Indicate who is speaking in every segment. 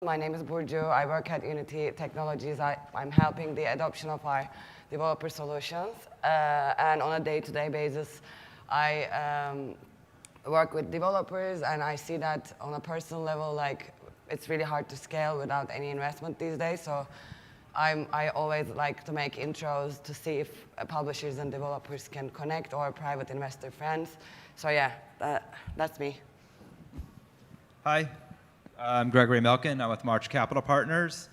Speaker 1: My name is Burcu. I work at Unity Technologies. I'm helping the adoption of our developer solutions. And on a day-to-day basis, I work with developers, and I see that on a personal level, like, it's really hard to scale without any investment these days. So I always like to make intros to see if publishers and developers can connect, or private investor friends. So yeah, that's me.
Speaker 2: Hi, I'm Gregory Milken. I'm with March Capital Partners.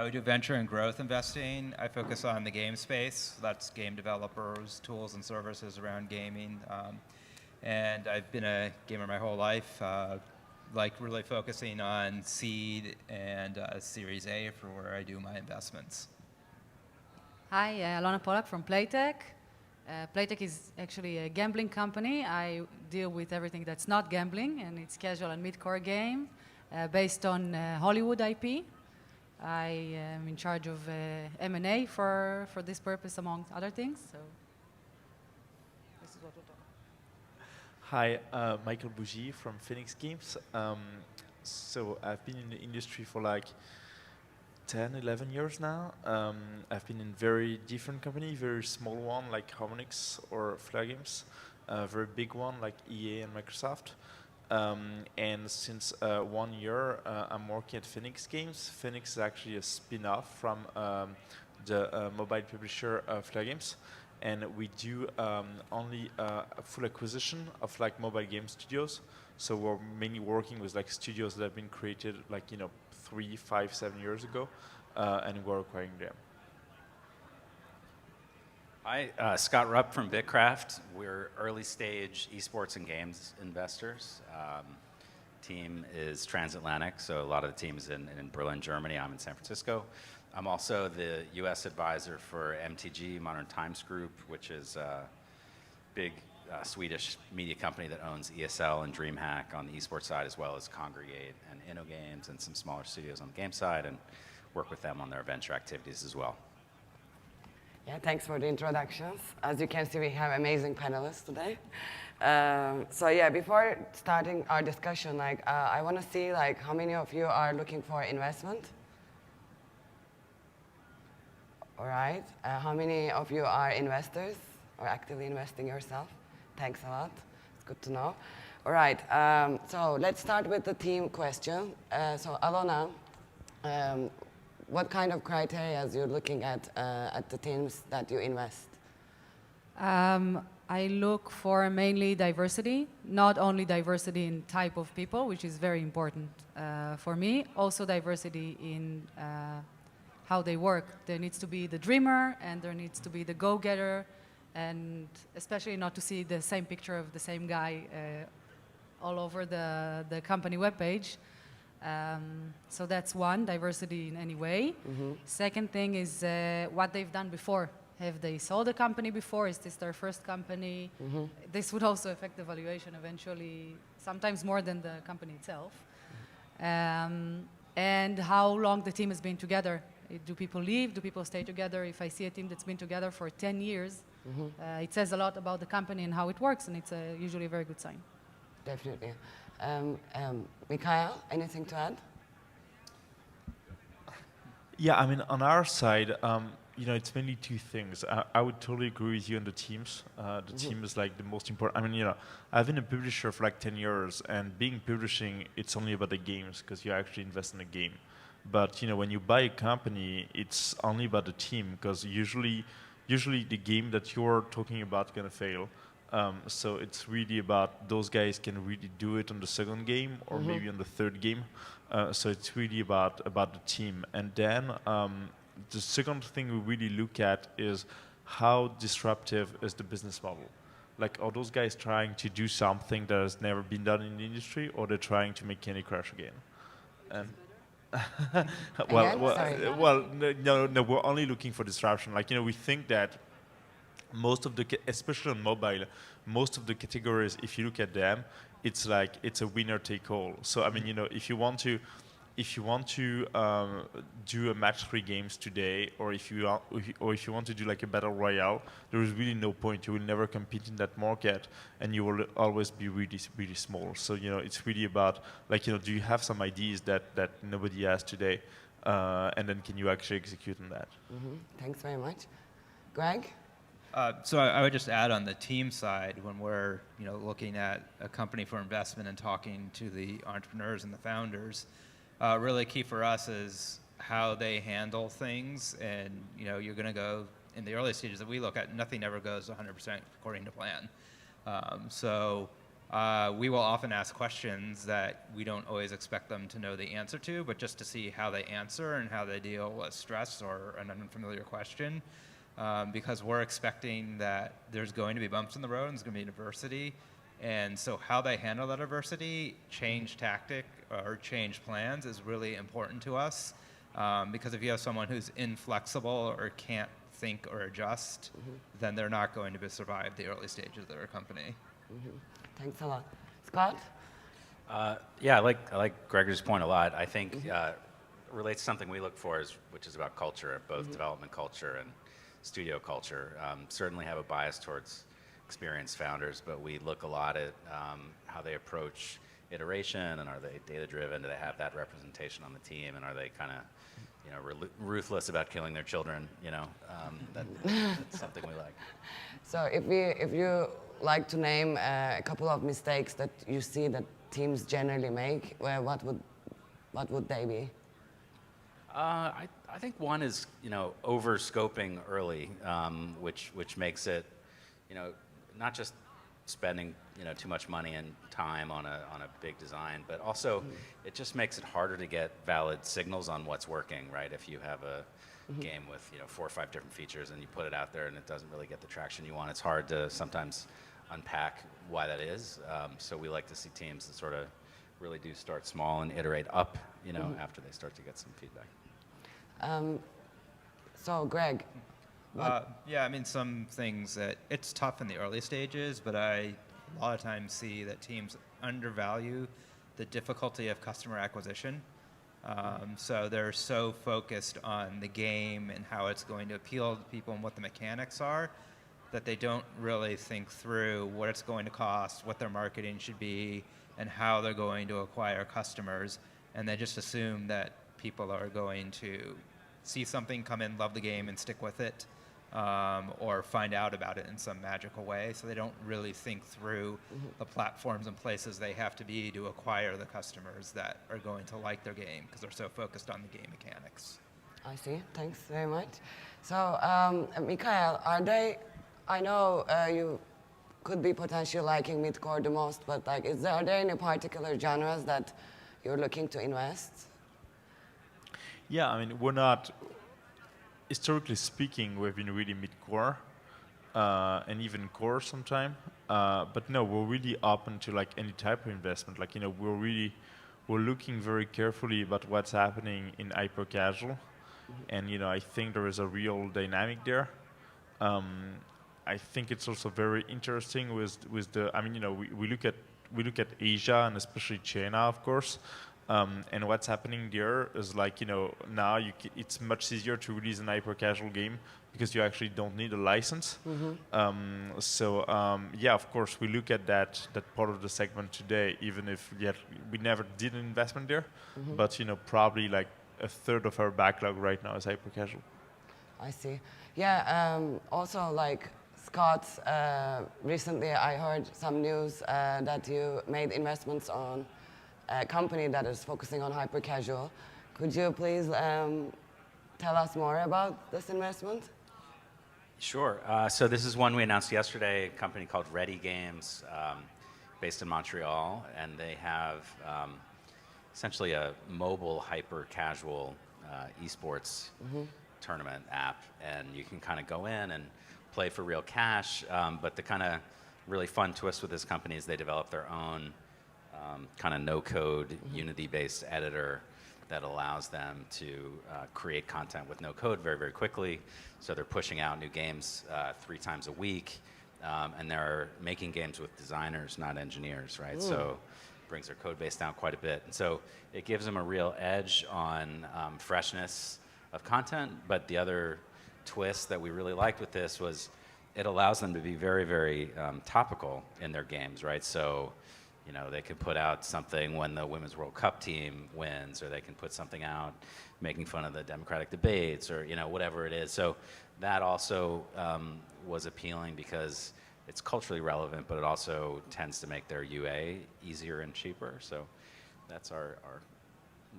Speaker 2: We do venture and growth investing. I focus on the game space. That's game developers, tools and services around gaming. And I've been a gamer my whole life, like really focusing on seed and Series A for where I do my investments.
Speaker 3: Hi, Alona Polak from Playtech. Playtech is actually a gambling company. I deal with everything that's not gambling, and it's casual and mid-core game based on Hollywood IP. I am in charge of M&A for this purpose, among other things. So this is what we'll talk about.
Speaker 4: Hi, Mickael Bougis from Phoenix Games. So I've been in the industry for like 10, 11 years now. I've been in very different companies, very small one like Harmonix or Flare Games, very big one like EA and Microsoft. And since 1 year, I'm working at Phoenix Games. Phoenix is actually a spin-off from the mobile publisher Flare Games. And we do only a full acquisition of like mobile game studios. So we're mainly working with like studios that have been created like 3, 5, 7 years ago, and we're acquiring them.
Speaker 5: Hi, Scott Rupp from BITRAFT. We're early stage esports and games investors. Team is transatlantic, so a lot of the team is in Berlin, Germany. I'm in San Francisco. I'm also the US advisor for MTG, Modern Times Group, which is a big Swedish media company that owns ESL and DreamHack on the esports side, as well as Congregate and InnoGames and some smaller studios on the game side, and work with them on their venture activities as well.
Speaker 1: Yeah, thanks for the introductions. As you can see, we have amazing panelists today. So yeah, before starting our discussion, like I want to see like how many of you are looking for investment. All right. How many of you are investors or actively investing yourself? Thanks a lot. It's good to know. All right. So let's start with the team question. So Alona, what kind of criteria you're looking at the teams that you invest?
Speaker 3: I look for mainly diversity, not only diversity in type of people, which is very important for me, also diversity in how they work. There needs to be the dreamer, and there needs to be the go-getter, and especially not to see the same picture of the same guy all over the company webpage. So that's one, diversity in any way. Mm-hmm. Second thing is what they've done before. Have they sold a company before? Is this their first company? Mm-hmm. This would also affect the valuation eventually, sometimes more than the company itself. And how long the team has been together. Do people leave? Do people stay together? If I see a team that's been together for 10 years, mm-hmm. It says a lot about the company and how it works, and it's usually a very good sign.
Speaker 1: Definitely. Mickael, anything to add?
Speaker 4: Yeah, I mean, on our side, it's mainly two things. I would totally agree with you on the teams. The team is like the most important. I mean, I've been a publisher for like 10 years, and being publishing, it's only about the games because you actually invest in the game. But when you buy a company, it's only about the team because usually the game that you're talking about is gonna fail. So it's really about those guys can really do it on the second game or maybe on the third game. So it's really about the team. And then the second thing we really look at is how disruptive is the business model. Like, are those guys trying to do something that has never been done in the industry, or they're trying to make Candy Crush again? And no, we're only looking for disruption. Like, we think that most of the, especially on mobile, most of the categories, if you look at them, it's like it's a winner take all. So I mean, if you want to if you want to do a match-3 games today, or if you want to do like a battle royale, there is really no point. You will never compete in that market, and you will always be really small. So it's really about like do you have some ideas that nobody has today, and then can you actually execute on that?
Speaker 1: Thanks very much. Greg?
Speaker 2: So I would just add on the team side, when we're looking at a company for investment and talking to the entrepreneurs and the founders, really key for us is how they handle things. And you're going to go in the early stages that we look at, nothing ever goes 100% according to plan. So we will often ask questions that we don't always expect them to know the answer to, but just to see how they answer and how they deal with stress or an unfamiliar question. Because we're expecting that there's going to be bumps in the road and there's going to be adversity. And so how they handle that adversity, change tactic or change plans is really important to us. Because if you have someone who's inflexible or can't think or adjust, then they're not going to survive the early stages of their company.
Speaker 1: Thanks a lot. Scott?
Speaker 5: Yeah, I like Gregory's point a lot. I think relates to something we look for, which is about culture, both development culture and studio culture. Certainly have a bias towards experienced founders, but we look a lot at how they approach iteration, and are they data-driven? Do they have that representation on the team? And are they kind of ruthless about killing their children? That's something we like.
Speaker 1: So if you like to name a couple of mistakes that you see that teams generally make, what would they be?
Speaker 5: I think one is over scoping early, which makes it not just spending too much money and time on a big design, but also it just makes it harder to get valid signals on what's working, right? If you have a game with 4 or 5 different features and you put it out there and it doesn't really get the traction you want, it's hard to sometimes unpack why that is. So we like to see teams that sort of really do start small and iterate up, after they start to get some feedback.
Speaker 1: So Greg?
Speaker 2: Yeah, I mean, some things that it's tough in the early stages, but I a lot of times see that teams undervalue the difficulty of customer acquisition. So they're so focused on the game and how it's going to appeal to people and what the mechanics are, that they don't really think through what it's going to cost, what their marketing should be, and how they're going to acquire customers. And they just assume that people are going to see something, come in, love the game, and stick with it, or find out about it in some magical way. So they don't really think through the platforms and places they have to be to acquire the customers that are going to like their game, because they're so focused on the game mechanics.
Speaker 1: I see. Thanks very much. So, Mickael, I know you could be potentially liking mid-core the most, but are there any particular genres that you're looking to invest?
Speaker 4: Yeah, I mean, we're not, historically speaking, we've been really mid-core, and even core sometime. But no, we're really open to any type of investment. We're looking very carefully about what's happening in hyper-casual. And, I think there is a real dynamic there. I think it's also very interesting with the, we look at Asia and especially China, of course. And what's happening there is now it's much easier to release an hyper-casual game because you actually don't need a license. Yeah, of course, we look at that part of the segment today, even if we never did an investment there. But probably a third of our backlog right now is hyper-casual.
Speaker 1: I see. Yeah. Also, Scott, recently I heard some news that you made investments on a company that is focusing on hyper-casual. Could you please tell us more about this investment?
Speaker 5: Sure. So this is one we announced yesterday, a company called Ready Games, based in Montreal, and they have essentially a mobile hyper-casual esports tournament app, and you can kind of go in and play for real cash, but the kind of really fun twist with this company is they develop their own kind of no-code, Unity-based editor that allows them to create content with no code very, very quickly. So they're pushing out new games 3 times a week, and they're making games with designers, not engineers, right? So brings their code base down quite a bit. And so it gives them a real edge on freshness of content. But the other twist that we really liked with this was it allows them to be very, very topical in their games, right? So, you know, they could put out something when the Women's World Cup team wins, or they can put something out making fun of the Democratic debates, or, you know, whatever it is. So that also was appealing because it's culturally relevant, but it also tends to make their UA easier and cheaper. So that's our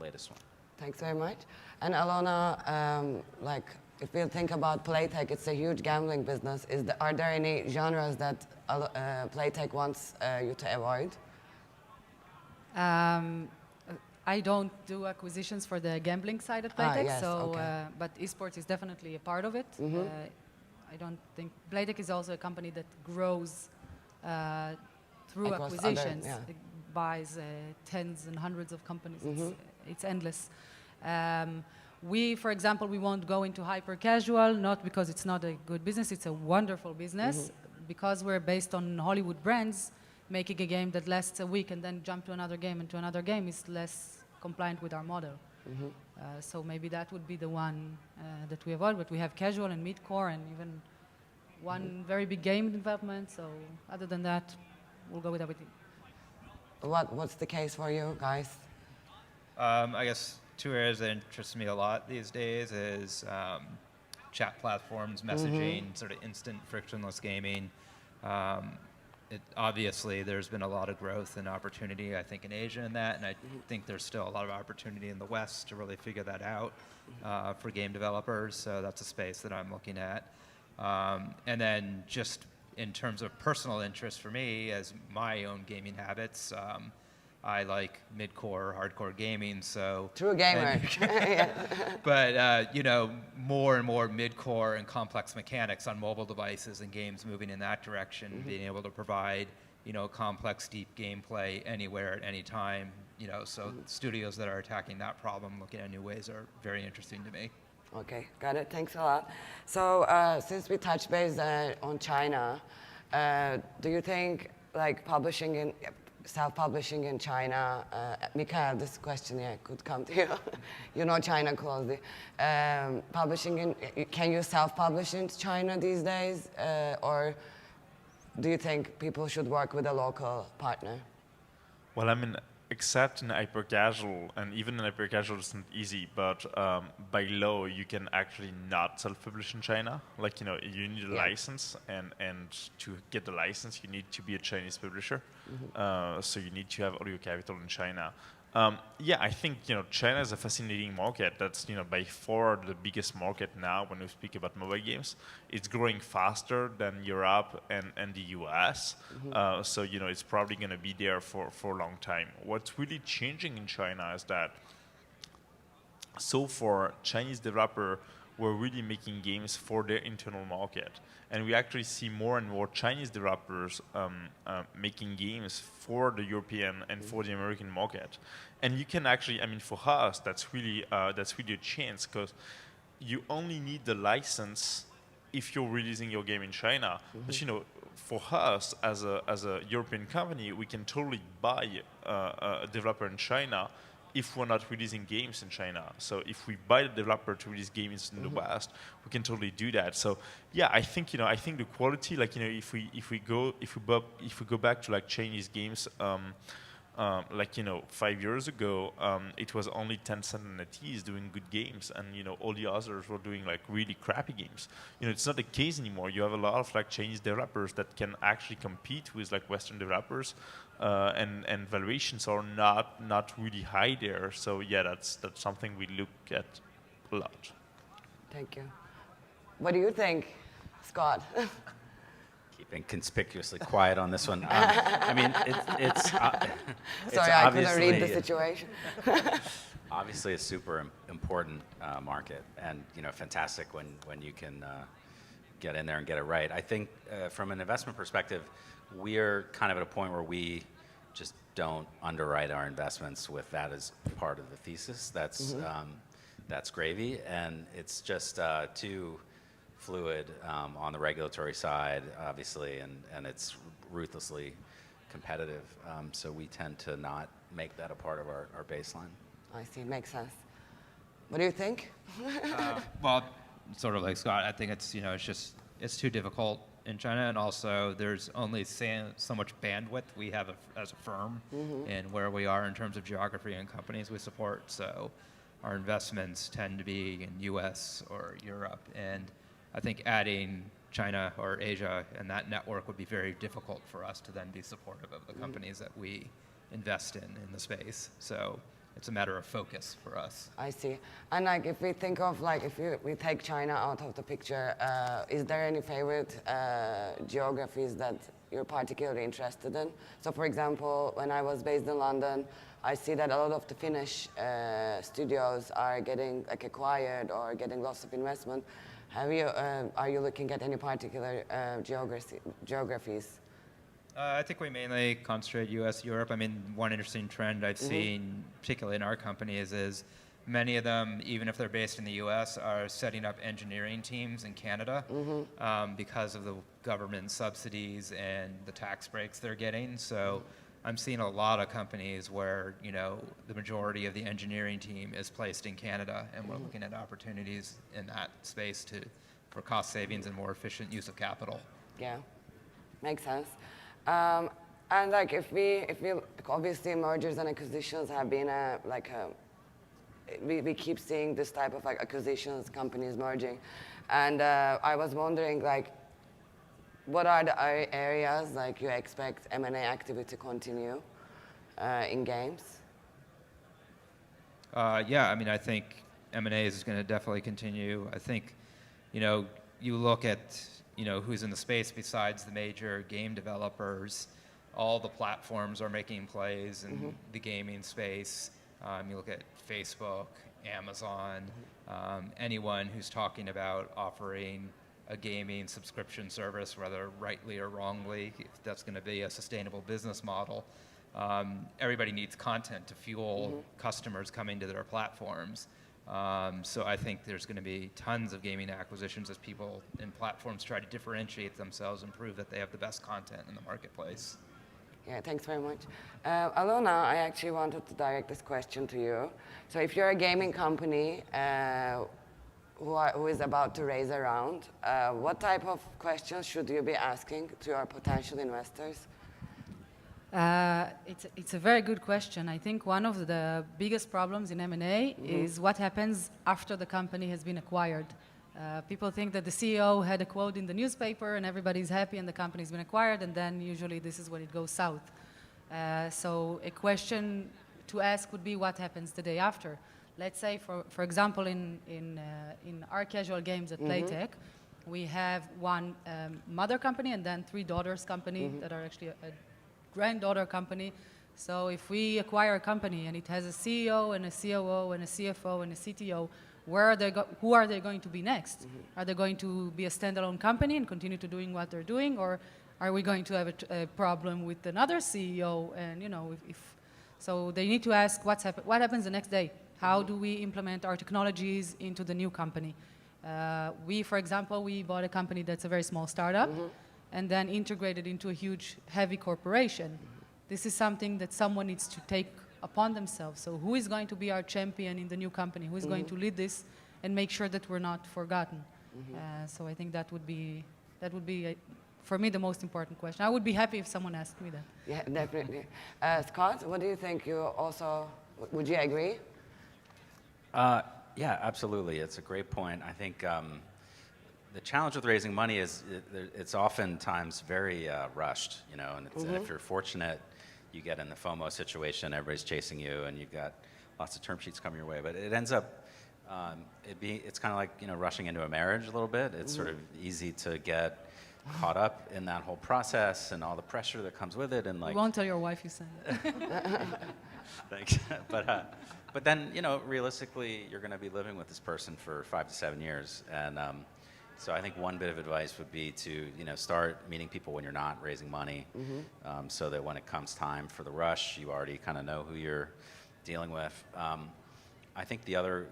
Speaker 5: latest one.
Speaker 1: Thanks very much. And Alona, like, if we think about Playtech, it's a huge gambling business. Are there any genres that Playtech wants you to avoid?
Speaker 3: I don't do acquisitions for the gambling side at Playtech,
Speaker 1: yes,
Speaker 3: so
Speaker 1: okay.
Speaker 3: but esports is definitely a part of it. I don't think Playtech is also a company that grows through
Speaker 1: Across
Speaker 3: acquisitions.
Speaker 1: other, yeah.
Speaker 3: It buys tens and hundreds of companies. It's endless. We, for example, we won't go into hyper casual, not because it's not a good business. It's a wonderful business. Because we're based on Hollywood brands. Making a game that lasts a week and then jump to another game and to another game is less compliant with our model. So maybe that would be the one that we avoid, but we have casual and mid-core and even one very big game development. So other than that, we'll go with everything.
Speaker 1: What's the case for you guys?
Speaker 2: I guess two areas that interest me a lot these days is chat platforms, messaging, sort of instant frictionless gaming. Obviously, there's been a lot of growth and opportunity, I think, in Asia in that, and I think there's still a lot of opportunity in the West to really figure that out for game developers, so that's a space that I'm looking at. And then just in terms of personal interest for me, as my own gaming habits, I like mid-core, hardcore gaming, so...
Speaker 1: True gamer.
Speaker 2: But, you know, more and more mid-core and complex mechanics on mobile devices and games moving in that direction, being able to provide, you know, complex, deep gameplay anywhere at any time, you know, so studios that are attacking that problem, looking at new ways, are very interesting to me.
Speaker 1: Okay, got it. Thanks a lot. So since we touched base on China, do you think, like, self-publishing in China, Mickael, this question could come to you. You know China closely. Can you self-publish in China these days? Or do you think people should work with a local partner?
Speaker 4: Well, I mean, except in hyper-casual, and even in hyper-casual isn't easy, but by law, you can actually not self-publish in China. Like, you know, you need a license, and to get the license, you need to be a Chinese publisher. So you need to have all your capital in China. Yeah, I think, you know, China is a fascinating market. That's, you know, by far the biggest market now when we speak about mobile games. It's growing faster than Europe and the US. So, you know, it's probably going to be there for a long time. What's really changing in China is that so far, Chinese developers were really making games for their internal market. And we actually see more and more Chinese developers making games for the European and for the American market. And you can actually, I mean, for us, that's really a chance, because you only need the license if you're releasing your game in China. But, you know, for us as a European company, we can totally buy a developer in China if we're not releasing games in China. So if we buy the developer to release games in the West, we can totally do that. So yeah, I think, you know, I think the quality, like, you know, if we go back to like Chinese games, like, you know, 5 years ago, it was only Tencent and NetEase doing good games, and, you know, all the others were doing like really crappy games. You know, it's not the case anymore. You have a lot of like Chinese developers that can actually compete with like Western developers, and valuations are not really high there. So yeah, that's something we look at a lot.
Speaker 1: Thank you. What do you think, Scott?
Speaker 5: Keeping conspicuously quiet on this one. I mean, it's
Speaker 1: Sorry, I couldn't read the situation.
Speaker 5: Obviously, a super important market, and, you know, fantastic when you can get in there and get it right. I think from an investment perspective, we're kind of at a point where we just don't underwrite our investments with that as part of the thesis. That's gravy, and it's just too fluid on the regulatory side, obviously, and it's ruthlessly competitive. So we tend to not make that a part of our baseline.
Speaker 1: I see, makes sense. What do you think?
Speaker 2: Well, sort of like Scott, I think it's, it's too difficult in China, and also there's only so much bandwidth we have as a firm and where we are in terms of geography and companies we support. So our investments tend to be in US or Europe, and I think adding China or Asia and that network would be very difficult for us to then be supportive of the companies that we invest in the space. So it's a matter of focus for us.
Speaker 1: I see. And like, if we think of like, we take China out of the picture, is there any favorite geographies that you're particularly interested in? So for example, when I was based in London, I see that a lot of the Finnish studios are getting like acquired or getting lots of investment. Are you looking at any particular geographies?
Speaker 2: I think we mainly concentrate US, Europe. I mean, one interesting trend I've seen, particularly in our companies, is many of them, even if they're based in the US, are setting up engineering teams in Canada because of the government subsidies and the tax breaks they're getting. So I'm seeing a lot of companies where, the majority of the engineering team is placed in Canada, and we're looking at opportunities in that space for cost savings and more efficient use of capital.
Speaker 1: Yeah, makes sense. And like if we obviously mergers and acquisitions have been we keep seeing this type of like acquisitions, companies merging, and I was wondering like, what are the areas like you expect M&A activity to continue in games?
Speaker 2: Yeah, I mean, I think M&A is going to definitely continue. I think, you look at who's in the space besides the major game developers. All the platforms are making plays in the gaming space. You look at Facebook, Amazon, anyone who's talking about offering a gaming subscription service, whether rightly or wrongly, if that's going to be a sustainable business model. Everybody needs content to fuel customers coming to their platforms. So I think there's going to be tons of gaming acquisitions as people and platforms try to differentiate themselves and prove that they have the best content in the marketplace.
Speaker 1: Yeah, thanks very much. Alona, I actually wanted to direct this question to you. So if you're a gaming company who is about to raise a round, what type of questions should you be asking to your potential investors?
Speaker 3: It's a very good question. I think one of the biggest problems in M&A is what happens after the company has been acquired. People think that the CEO had a quote in the newspaper and everybody's happy and the company's been acquired, and then usually this is when it goes south. So a question to ask would be what happens the day after. Let's say, for example, in our casual games at Playtech, we have one mother company and then 3 daughters company that are actually a granddaughter company. So if we acquire a company and it has a CEO and a COO and a CFO and a CTO, who are they going to be next? Are they going to be a standalone company and continue to doing what they're doing, or are we going to have a problem with another CEO? And so they need to ask what happens the next day. How do we implement our technologies into the new company? For example, we bought a company that's a very small startup and then integrated into a huge, heavy corporation. This is something that someone needs to take upon themselves. So who is going to be our champion in the new company? Who is going to lead this and make sure that we're not forgotten? So I think that would be for me, the most important question. I would be happy if someone asked me that.
Speaker 1: Yeah, definitely. Scott, what do you think? Would you agree?
Speaker 5: Yeah, absolutely. It's a great point. I think the challenge with raising money is it's oftentimes very rushed, and if you're fortunate, you get in the FOMO situation, everybody's chasing you, and you've got lots of term sheets coming your way. But it ends up, it's kind of like, rushing into a marriage a little bit. It's sort of easy to get caught up in that whole process and all the pressure that comes with it. And
Speaker 3: you won't tell your wife you said it.
Speaker 5: Thanks. But then, realistically, you're going to be living with this person for 5 to 7 years. And so I think one bit of advice would be to, start meeting people when you're not raising money, so that when it comes time for the rush, you already kind of know who you're dealing with. I think the other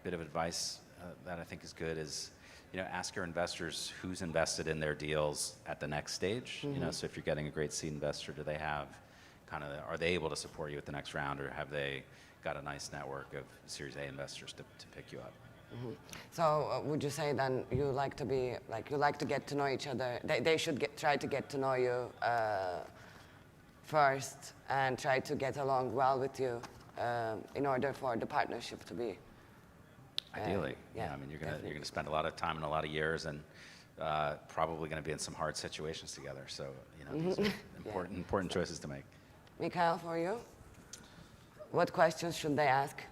Speaker 5: bit of advice that I think is good is ask your investors who's invested in their deals at the next stage. So if you're getting a great seed investor, do they have are they able to support you at the next round, or have they got a nice network of Series A investors to pick you up?
Speaker 1: So would you say then you like to get to know each other? They should try to get to know you first and try to get along well with you in order for the partnership to be.
Speaker 5: Ideally,
Speaker 1: yeah,
Speaker 5: I mean, you're gonna spend a lot of time and a lot of years, and probably going to be in some hard situations together. So these are important choices to make.
Speaker 1: Mickael, for you, what questions should they ask?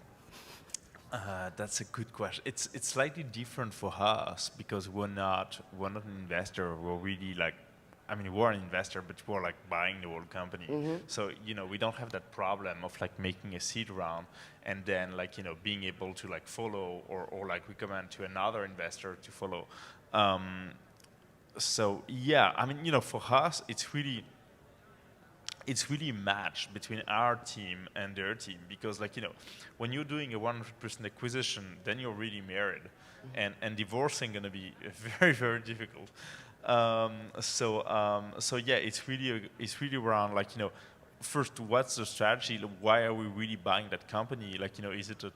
Speaker 4: That's a good question. It's slightly different for us because we're not an investor. We're really we're an investor, but we're buying the whole company. So we don't have that problem of making a seed round and then being able to follow or recommend to another investor to follow. So yeah, for us it's really a match between our team and their team because when you're doing a 100% acquisition, then you're really married, and divorcing gonna be very, very difficult. So yeah, it's really around first, what's the strategy? Why are we really buying that company? Is it a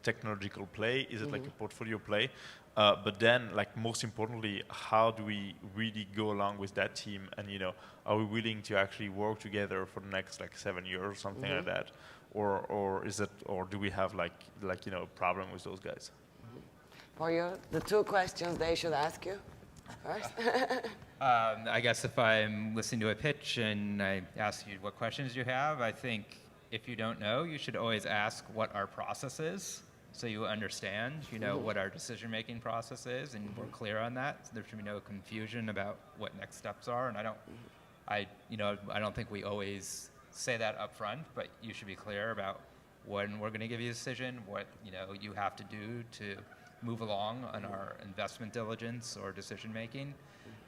Speaker 4: technological play? Is it a portfolio play? But then, most importantly, how do we really go along with that team? And are we willing to actually work together for the next 7 years or something like that? Or do we have a problem with those guys?
Speaker 1: For you, the two questions they should ask you first.
Speaker 2: I guess if I'm listening to a pitch and I ask you what questions you have, I think if you don't know, you should always ask what our process is, so you understand, what our decision-making process is, and we're clear on that. So there should be no confusion about what next steps are. And I don't think we always say that up front, but you should be clear about when we're going to give you a decision, what you have to do to move along on our investment diligence or decision making.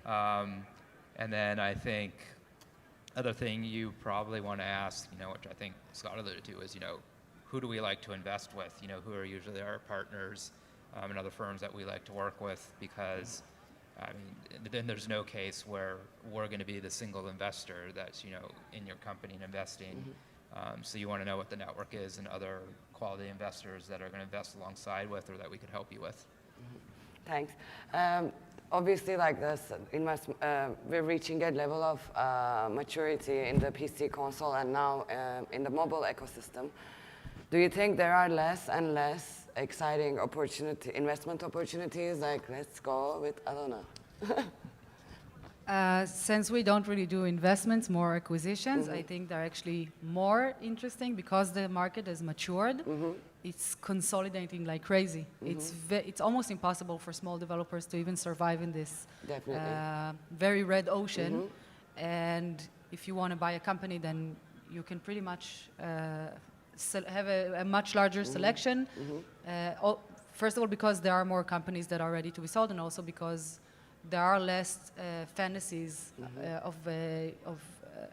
Speaker 2: And then I think other thing you probably want to ask, which I think Scott alluded to, is who do we like to invest with? Who are usually our partners and other firms that we like to work with? Because then there's no case where we're going to be the single investor that's in your company and investing. So you want to know what the network is and other quality investors that are going to invest alongside with or that we could help you with.
Speaker 1: Thanks. Obviously, this we're reaching a level of maturity in the PC console and now in the mobile ecosystem. Do you think there are less and less exciting investment opportunities? Let's go with Alona.
Speaker 3: Since we don't really do investments, more acquisitions, I think they're actually more interesting because the market has matured. It's consolidating like crazy. It's almost impossible for small developers to even survive in this very red ocean. And if you want to buy a company, then you can pretty much have a much larger selection. First of all, because there are more companies that are ready to be sold, and also because there are less fantasies of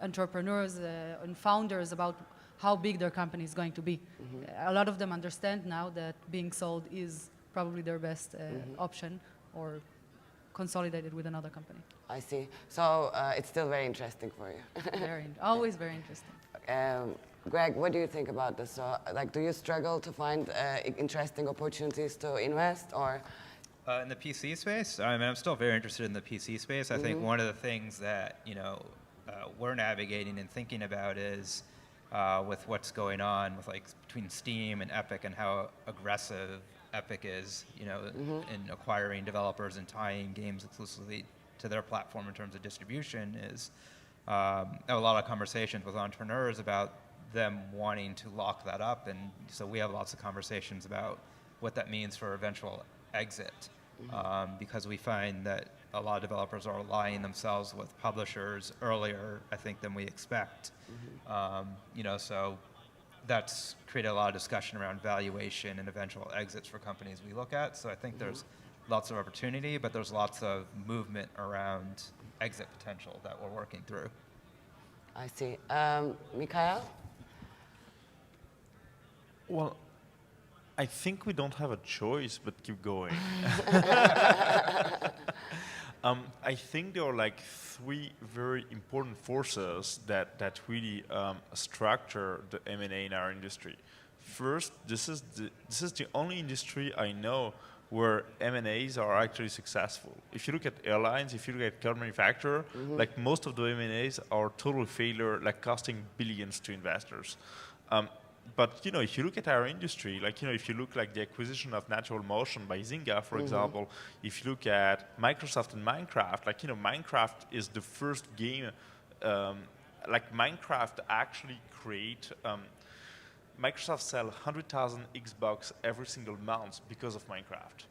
Speaker 3: entrepreneurs and founders about how big their company is going to be. A lot of them understand now that being sold is probably their best option, or consolidated with another company.
Speaker 1: I see. So it's still very interesting for you.
Speaker 3: Always very interesting.
Speaker 1: Greg, what do you think about this? So, do you struggle to find interesting opportunities to invest, or?
Speaker 2: In the PC space, I'm still very interested in the PC space. I think one of the things that we're navigating and thinking about is with what's going on with between Steam and Epic and how aggressive Epic is, in acquiring developers and tying games exclusively to their platform in terms of distribution. Is I have a lot of conversations with entrepreneurs about them wanting to lock that up, and so we have lots of conversations about what that means for eventual exit. Because we find that a lot of developers are aligning themselves with publishers earlier, I think, than we expect. So that's created a lot of discussion around valuation and eventual exits for companies we look at. So I think there's lots of opportunity, but there's lots of movement around exit potential that we're working through.
Speaker 1: I see. Mickael?
Speaker 4: Well, I think we don't have a choice but keep going. I think there are like three very important forces that really structure the M&A in our industry. First, this is the only industry I know where M&As are actually successful. If you look at airlines, if you look at car manufacturer, like most of the M&As are total failure, like costing billions to investors. But if you look at our industry, like if you look like the acquisition of Natural Motion by Zynga, for example, if you look at Microsoft and Minecraft, like Minecraft is the first game, like Minecraft actually create. Microsoft sell 100,000 Xbox every single month because of Minecraft.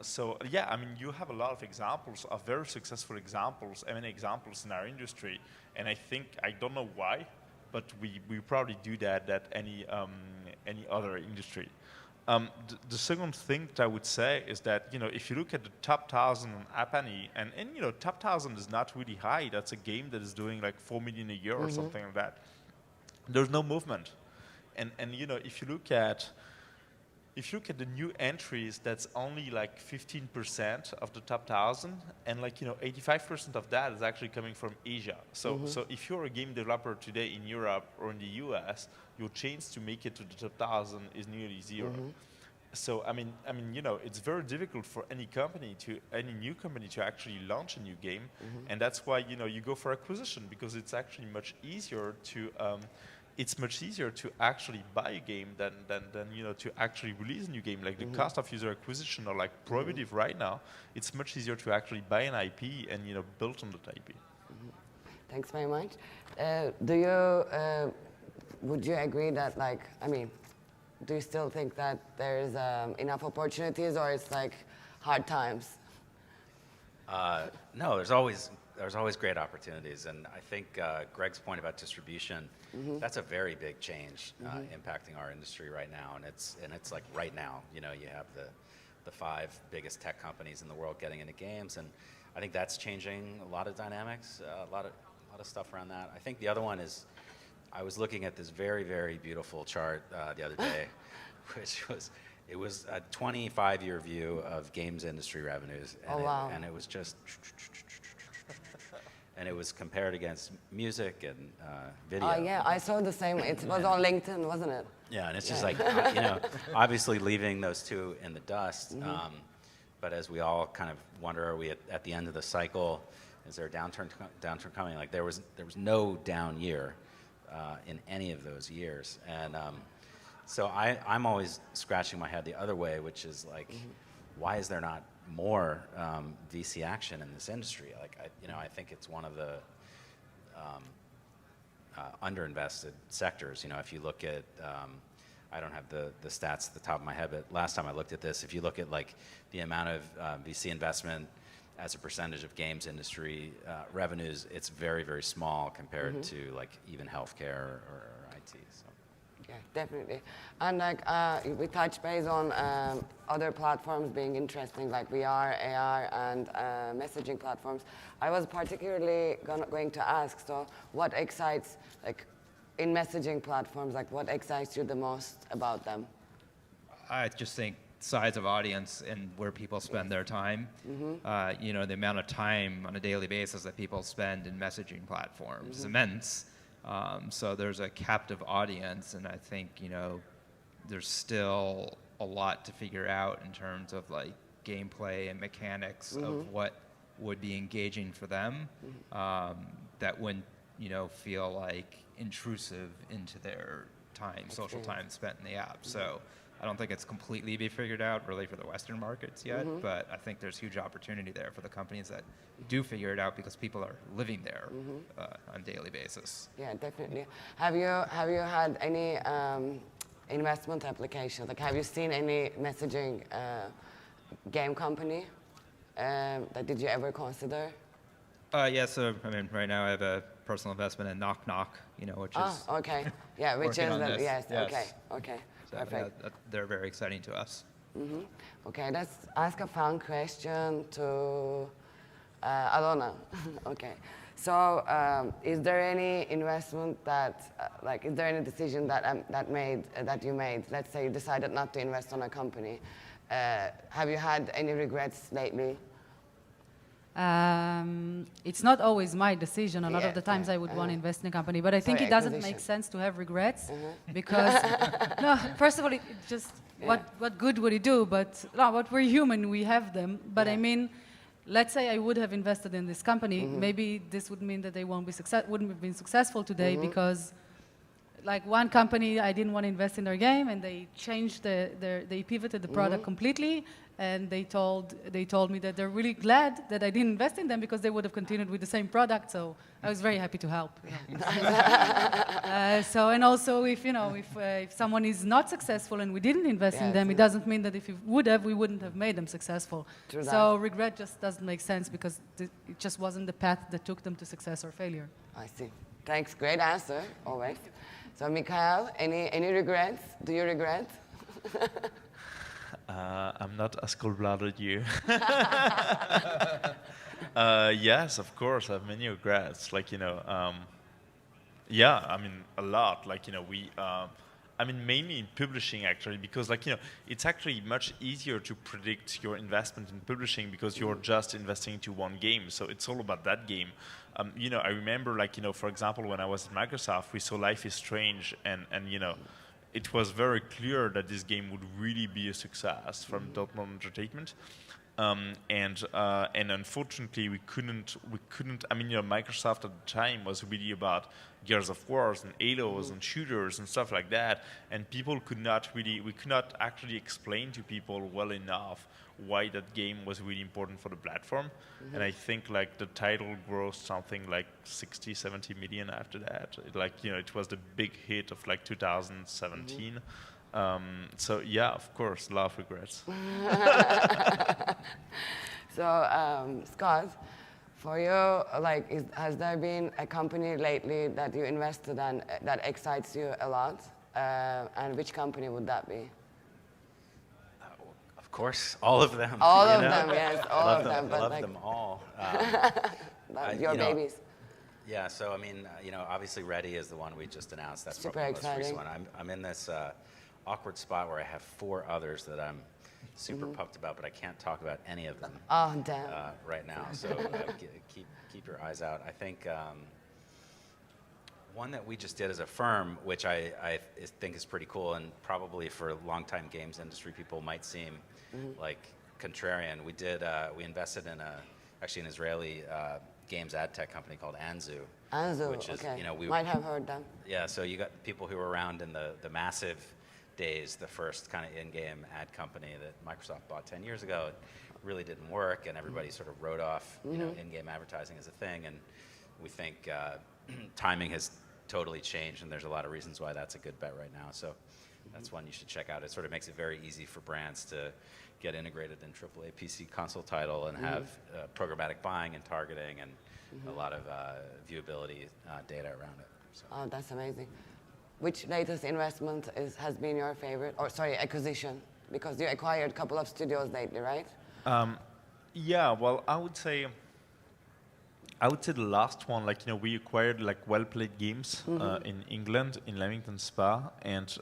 Speaker 4: So yeah, I mean, you have a lot of examples of very successful examples, M&A examples in our industry, and I think, I don't know why, but we probably do that at any other industry. The second thing that I would say is that if you look at the top 1,000 on App Annie, and top 1,000 is not really high. That's a game that is doing like 4 million a year or something like that. There's no movement. And if you look at the new entries, that's only like 15% of the top 1,000, and like 85% of that is actually coming from Asia. So if you're a game developer today in Europe or in the US, your chance to make it to the top 1,000 is nearly zero. So I mean, it's very difficult for any new company to actually launch a new game, and that's why you go for acquisition, because it's actually much easier to. It's much easier to actually buy a game than to actually release a new game. Like the cost of user acquisition are like prohibitive right now. It's much easier to actually buy an IP and build on that IP.
Speaker 1: Thanks very much. Would you agree that do you still think that there's enough opportunities, or it's like hard times?
Speaker 5: No, there's always great opportunities, and I think Greg's point about distribution, that's a very big change impacting our industry right now, and it's like right now, you have the 5 biggest tech companies in the world getting into games, and I think that's changing a lot of dynamics, a lot of stuff around that. I think the other one is, I was looking at this very, very beautiful chart the other day, which was a 25-year view of games industry revenues, and it was just. And it was compared against music and video.
Speaker 1: Oh yeah, I saw the same. It was on LinkedIn, wasn't it?
Speaker 5: Yeah, and it's just like, obviously leaving those two in the dust. But as we all kind of wonder, are we at the end of the cycle? Is there a downturn coming? Like there was no down year in any of those years. And so I'm always scratching my head the other way, which is like, why is there not more VC action in this industry? Like, I think it's one of the underinvested sectors. If you look at, I don't have the stats at the top of my head, but last time I looked at this, if you look at like the amount of VC investment as a percentage of games industry revenues, it's very, very small compared to like even healthcare or IT. So.
Speaker 1: Yeah, definitely. And we touched base on other platforms being interesting, like VR, AR, and messaging platforms. I was particularly going to ask, so what excites, in messaging platforms, what excites you the most about them?
Speaker 2: I just think size of audience and where people spend their time. The amount of time on a daily basis that people spend in messaging platforms is immense. So there's a captive audience, and I think there's still a lot to figure out in terms of like gameplay and mechanics of what would be engaging for them, that wouldn't feel like intrusive into their time, social time spent in the app. So I don't think it's completely be figured out really for the Western markets yet, but I think there's huge opportunity there for the companies that do figure it out, because people are living there on a daily basis.
Speaker 1: Yeah, definitely. Have you had any investment applications? Like, have you seen any messaging game company that did you ever consider?
Speaker 2: Yeah, so I mean, right now I have a personal investment in Knock Knock, which is
Speaker 1: okay, yeah, which is
Speaker 2: yes.
Speaker 1: okay.
Speaker 2: So,
Speaker 1: Perfect.
Speaker 2: yeah, they're very exciting to us.
Speaker 1: Okay, let's ask a fun question to Alona. Okay, So, is there any investment that, is there any decision that you made? Let's say you decided not to invest on a company. Have you had any regrets lately?
Speaker 3: It's not always my decision. A lot
Speaker 1: Yeah,
Speaker 3: of the times
Speaker 1: yeah,
Speaker 3: I would want to invest in a company, but I think
Speaker 1: Sorry,
Speaker 3: it doesn't
Speaker 1: acquisition.
Speaker 3: make sense to have regrets because, no, first of all, it just, what good would it do? But no, but we're human, we have them. But I mean, let's say I would have invested in this company, maybe this would mean that they wouldn't have been successful today because like one company, I didn't want to invest in their game and they changed they pivoted the product completely, and they told me that they're really glad that I didn't invest in them because they would have continued with the same product. So I was very happy to help. So, and also if someone is not successful and we didn't invest in them, it doesn't mean that if we would have, we wouldn't have made them successful.
Speaker 1: True
Speaker 3: So regret just doesn't make sense because it just wasn't the path that took them to success or failure.
Speaker 1: I see. Thanks. Great answer, always. So, Mickael, any regrets? Do you regret?
Speaker 4: I'm not as cold-blooded you. Yes, of course, I have many regrets. Yeah, I mean, a lot. I mean, mainly in publishing, actually, because, it's actually much easier to predict your investment in publishing because you're just investing into one game. So it's all about that game. I remember, for example, when I was at Microsoft, we saw Life is Strange, and it was very clear that this game would really be a success from Dortmund Entertainment. And unfortunately, we couldn't. I mean, Microsoft at the time was really about Gears of Wars and Halos and shooters and stuff like that. And we could not actually explain to people well enough why that game was really important for the platform. And I think the title grossed something like 60, 70 million after that. It was the big hit of 2017. So yeah, of course, a lot of regrets.
Speaker 1: So, Scott, for you, has there been a company lately that you invested in that excites you a lot? And which company would that be?
Speaker 5: Of course, all of them.
Speaker 1: All of them, yes, all of them.
Speaker 5: I love them all.
Speaker 1: Your babies.
Speaker 5: Yeah, so I mean, obviously Ready is the one we just announced. That's
Speaker 1: Super
Speaker 5: probably the most recent
Speaker 1: exciting.
Speaker 5: one. I'm in this awkward spot where I have 4 others that I'm super pumped about, but I can't talk about any of them
Speaker 1: Oh, damn.
Speaker 5: right now. So keep your eyes out. I think one that we just did as a firm, which I think is pretty cool, and probably for longtime games industry people might seem like contrarian. We invested in an Israeli games ad tech company called Anzu.
Speaker 1: Anzu,
Speaker 5: which is,
Speaker 1: okay.
Speaker 5: we
Speaker 1: Might have heard them.
Speaker 5: Yeah, so you got people who were around in the massive days, the first kind of in-game ad company that Microsoft bought 10 years ago. It really didn't work, and everybody sort of wrote off in-game advertising as a thing. And we think timing has totally changed, and there's a lot of reasons why that's a good bet right now. So that's one you should check out. It sort of makes it very easy for brands to get integrated in AAA PC console title and have programmatic buying and targeting and a lot of viewability data around it. So.
Speaker 1: Oh, that's amazing. Which latest investment has been your favorite, or sorry, acquisition? Because you acquired a couple of studios lately, right?
Speaker 4: Yeah, well, I would say the last one, we acquired Well Played Games in England, in Leamington Spa, and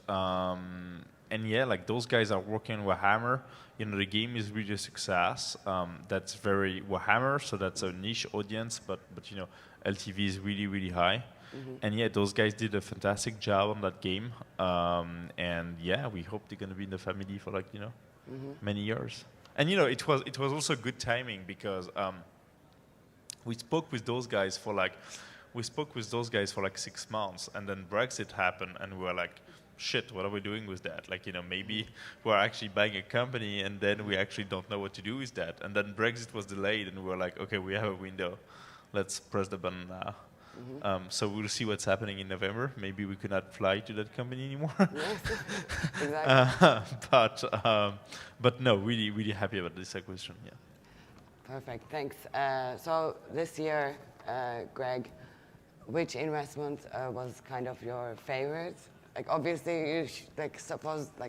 Speaker 4: yeah, those guys are working on Warhammer. The game is really a success. That's very Warhammer, so that's a niche audience, but LTV is really, really high. And yeah, those guys did a fantastic job on that game. And yeah, we hope they're gonna be in the family for many years. And it was also good timing because we spoke with those guys for 6 months, and then Brexit happened, and we were like, shit, what are we doing with that? Maybe we're actually buying a company, and then we actually don't know what to do with that. And then Brexit was delayed, and we were like, okay, we have a window. Let's press the button now. So we'll see what's happening in November. Maybe we cannot fly to that company anymore.
Speaker 1: Yes, exactly.
Speaker 4: But no, really, really happy about this acquisition. Yeah.
Speaker 1: Perfect, thanks. So this year, Greg, which investment was kind of your favorite? Obviously,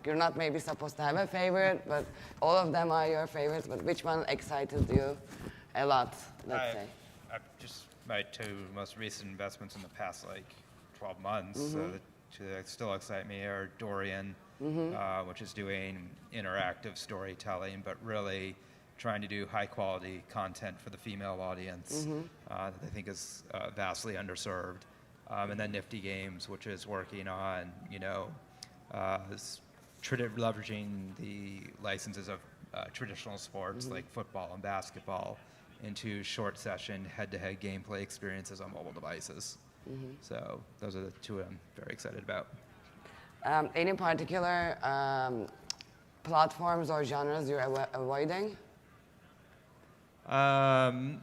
Speaker 1: you're not maybe supposed to have a favorite, but all of them are your favorites. But which one excited you a lot? Let's say.
Speaker 2: just my two most recent investments in the past like 12 months, so the two that still excite me are Dorian, which is doing interactive storytelling, but really trying to do high quality content for the female audience that I think is vastly underserved. And then Nifty Games, which is working on, leveraging the licenses of traditional sports like football and basketball into short session head-to-head gameplay experiences on mobile devices. So those are the two I'm very excited about.
Speaker 1: Any particular platforms or genres you're avoiding?
Speaker 2: No.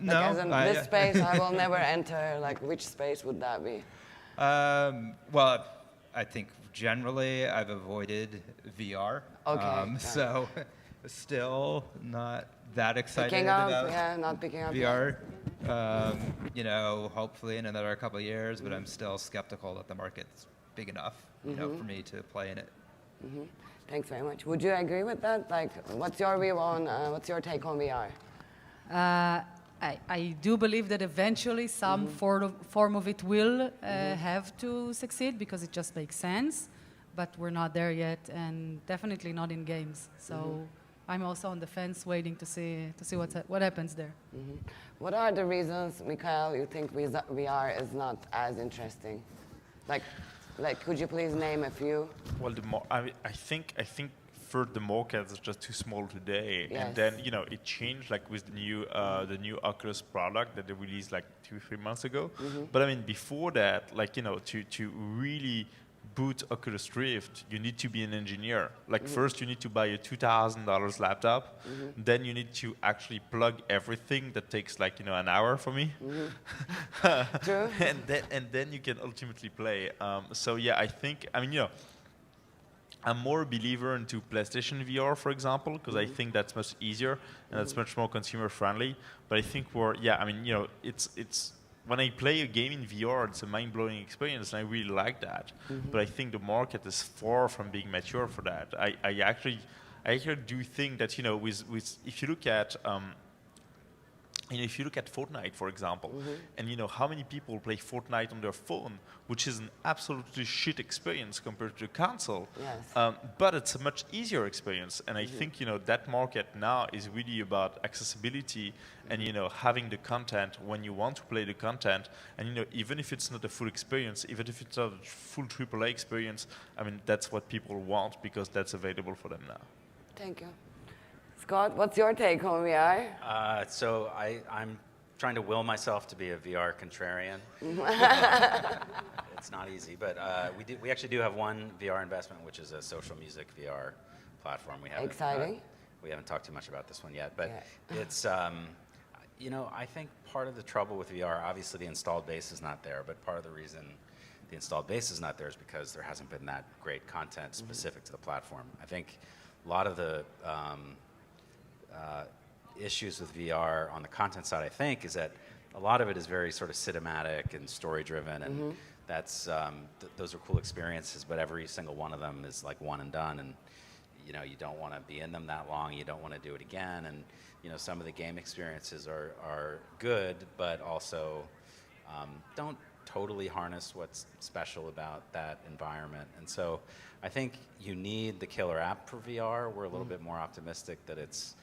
Speaker 1: Like as in this space I will never enter, like which space would that be?
Speaker 2: Well, I think generally I've avoided VR.
Speaker 1: Okay.
Speaker 2: So still not that excited
Speaker 1: Picking up,
Speaker 2: about
Speaker 1: not picking up.
Speaker 2: VR. Hopefully in another couple of years, but I'm still skeptical that the market's big enough, for me to play in it.
Speaker 1: Thanks very much. Would you agree with that? Like, what's your view on, what's your take on VR?
Speaker 3: I do believe that eventually some form of it will have to succeed because it just makes sense, but we're not there yet, and definitely not in games. So I'm also on the fence, waiting to see what happens there.
Speaker 1: What are the reasons, Mickael, you think VR is not as interesting? Like, could you please name a few?
Speaker 4: Well, I think the market is just too small today,
Speaker 1: Yes.
Speaker 4: and then it changed like with the new Oculus product that they released like 2-3 months ago. But I mean, before that, like to really boot Oculus Rift, you need to be an engineer. Like first you need to buy a $2,000 laptop, then you need to actually plug everything that takes like an hour for me.
Speaker 1: True.
Speaker 4: and then you can ultimately play. So yeah, I'm more a believer into PlayStation VR, for example, because I think that's much easier and it's much more consumer friendly. But I think it's when I play a game in VR, it's a mind-blowing experience, and I really like that. But I think the market is far from being mature for that. I actually do think that if you look at if you look at Fortnite, for example, and how many people play Fortnite on their phone, which is an absolutely shit experience compared to the console,
Speaker 1: Yes.
Speaker 4: but it's a much easier experience. And I think that market now is really about accessibility and having the content when you want to play the content. And even if it's not a full experience, even if it's not a full AAA experience, I mean that's what people want because that's available for them now.
Speaker 1: Thank you. Scott, what's your take on VR?
Speaker 5: So I'm trying to will myself to be a VR contrarian. It's not easy, but we actually do have one VR investment, which is a social music VR platform.
Speaker 1: Exciting.
Speaker 5: We haven't talked too much about this one yet, but
Speaker 1: Yeah.
Speaker 5: it's I think part of the trouble with VR, obviously the installed base is not there, but part of the reason the installed base is not there is because there hasn't been that great content specific to the platform. I think a lot of the issues with VR on the content side, I think, is that a lot of it is very sort of cinematic and story-driven, and that's those are cool experiences, but every single one of them is like one and done, and you don't want to be in them that long, you don't want to do it again, and some of the game experiences are good, but also don't totally harness what's special about that environment. And so I think you need the killer app for VR. We're a little bit more optimistic that it's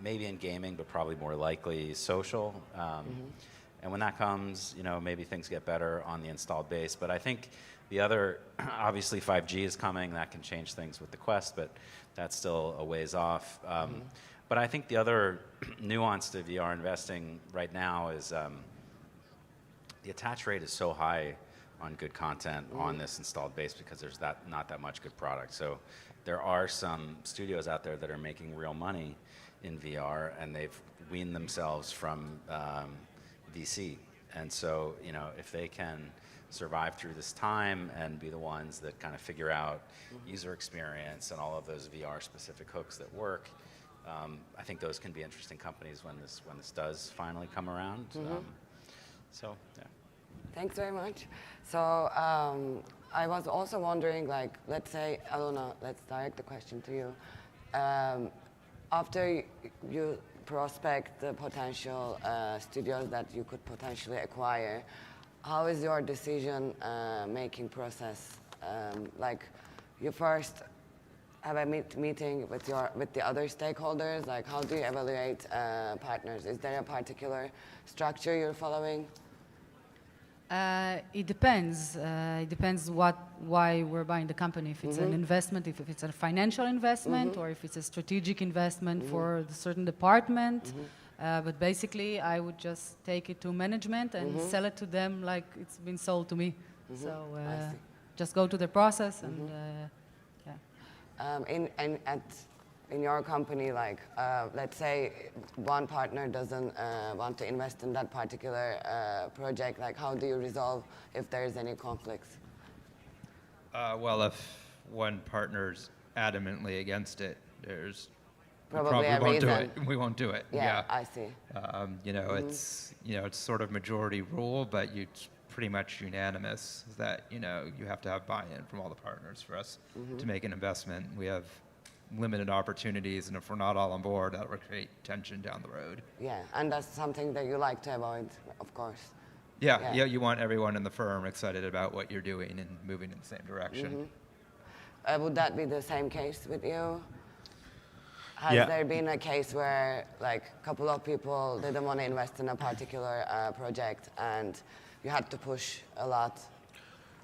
Speaker 5: maybe in gaming, but probably more likely social. And when that comes, maybe things get better on the installed base. But I think the other, obviously 5G is coming. That can change things with the Quest, but that's still a ways off. But I think the other nuance to VR investing right now is the attach rate is so high on good content on this installed base because there's not that much good product. So there are some studios out there that are making real money in VR, and they've weaned themselves from VC. And so, if they can survive through this time and be the ones that kind of figure out user experience and all of those VR-specific hooks that work, I think those can be interesting companies when this does finally come around. So, yeah.
Speaker 1: Thanks very much. So I was also wondering, like, let's say, Alona, let's direct the question to you. After you prospect the potential studios that you could potentially acquire, how is your decision making process? Like, you first have a meeting with the other stakeholders. Like, how do you evaluate partners? Is there a particular structure you're following?
Speaker 3: It depends. It depends why we're buying the company. If it's an investment, if it's a financial investment, or if it's a strategic investment for a certain department. But basically, I would just take it to management and sell it to them like it's been sold to me. So just go to the process and yeah.
Speaker 1: In your company, like, let's say one partner doesn't want to invest in that particular project, like, how do you resolve if there's any conflicts?
Speaker 2: Well, if one partner's adamantly against it, there's
Speaker 1: Probably a
Speaker 2: won't do
Speaker 1: reason.
Speaker 2: it. We won't do it.
Speaker 1: Yeah, I see.
Speaker 2: It's it's sort of majority rule, but it's pretty much unanimous that you have to have buy-in from all the partners for us to make an investment. We have limited opportunities, and if we're not all on board, that will create tension down the road.
Speaker 1: Yeah, and that's something that you like to avoid, of course.
Speaker 2: Yeah, you want everyone in the firm excited about what you're doing and moving in the same direction.
Speaker 1: Would that be the same case with you? Has
Speaker 4: Yeah.
Speaker 1: there been a case where, like, a couple of people didn't want to invest in a particular project and you had to push a lot?